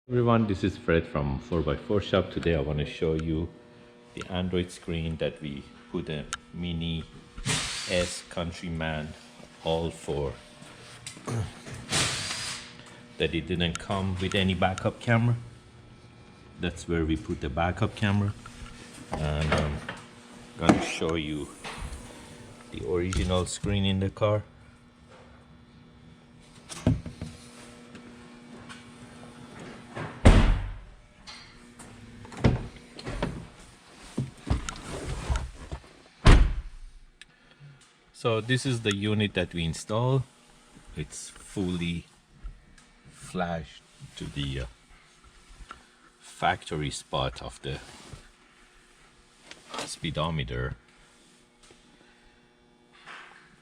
Everyone, this is Fred from 4x4 Shop. Today I want to show you the Android screen that we put a Mini S Countryman all for. That it didn't come with any backup camera. That's where we put the backup camera. And I'm going to show you the original screen in the car. So this is the unit that we install. It's fully flashed to the factory spot of the speedometer,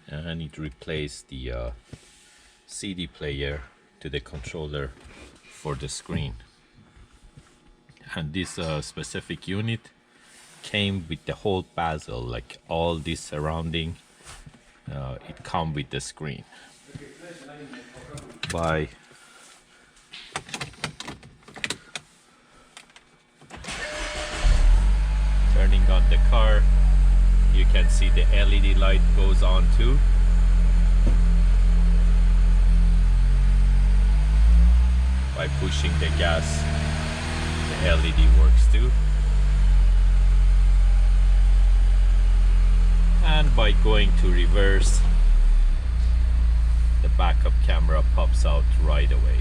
and it replaced the CD player to the controller for the screen. And this specific unit came with the whole bezel, like all this surrounding. It comes with the screen. By turning on the car, you can see the LED light goes on too. By pushing the gas, the LED works too. And by going to reverse, the backup camera pops out right away.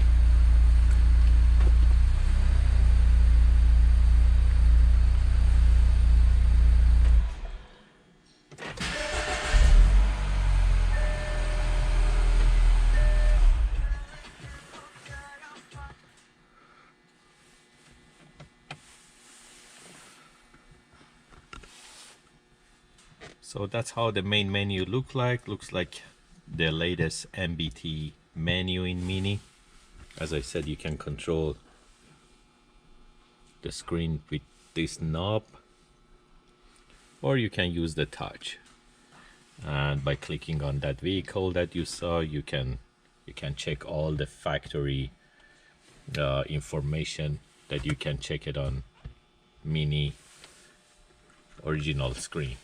So that's how the main menu looks like the latest MBT menu in Mini. As I said, you can control the screen with this knob, or you can use the touch. And by clicking on that vehicle that you saw, you can check all the factory information that you can check it on Mini original screen.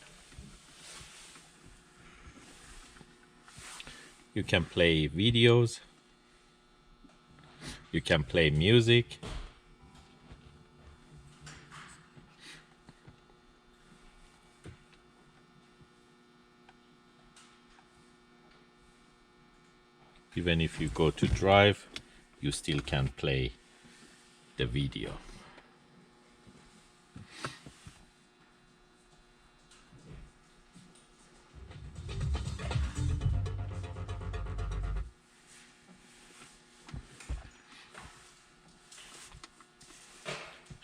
You can play videos, you can play music, even if you go to drive, you still can play the video.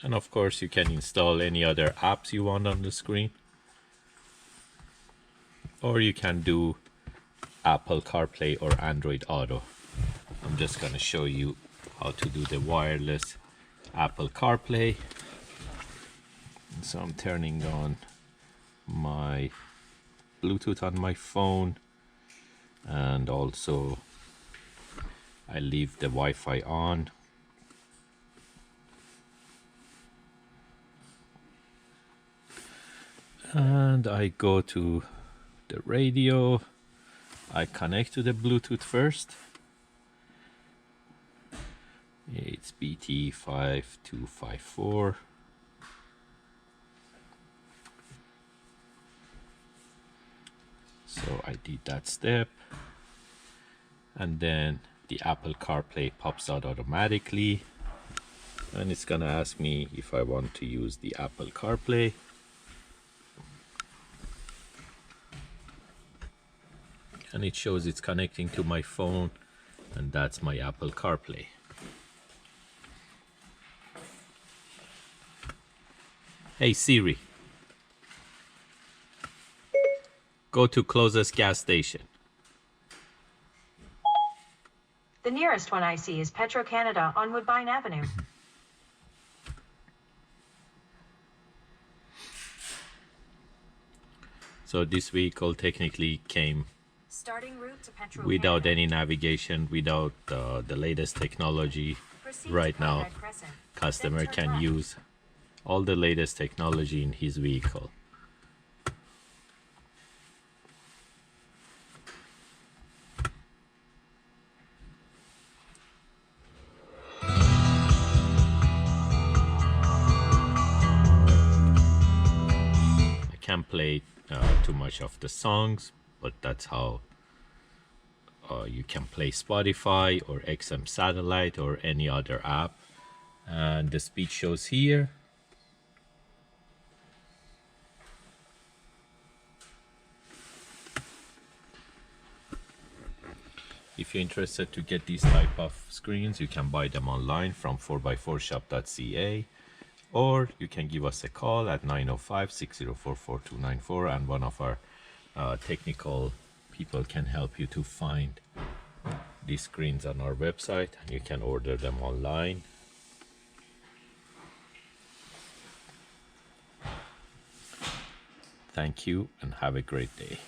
And of course, you can install any other apps you want on the screen. Or you can do Apple CarPlay or Android Auto. I'm just going to show you how to do the wireless Apple CarPlay. So I'm turning on my Bluetooth on my phone, and also I leave the Wi-Fi on. And I go to the radio. I connect to the Bluetooth first. It's BT5254. So I did that step. And then the Apple CarPlay pops out automatically. And it's gonna ask me if I want to use the Apple CarPlay. And it shows it's connecting to my phone, and that's my Apple CarPlay. Hey Siri, go to closest gas station. The nearest one I see is Petro-Canada on Woodbine Avenue. So this vehicle technically came Starting route to without any navigation, without the latest technology. right now customer can use all the latest technology in his vehicle. I can't play too much of the songs, but that's how you can play Spotify or XM Satellite or any other app. And the speed shows here. If you're interested to get these type of screens, you can buy them online from 4x4shop.ca, or you can give us a call at 905-604-4294, and one of our technical people can help you to find these screens on our website, and you can order them online. Thank you and have a great day.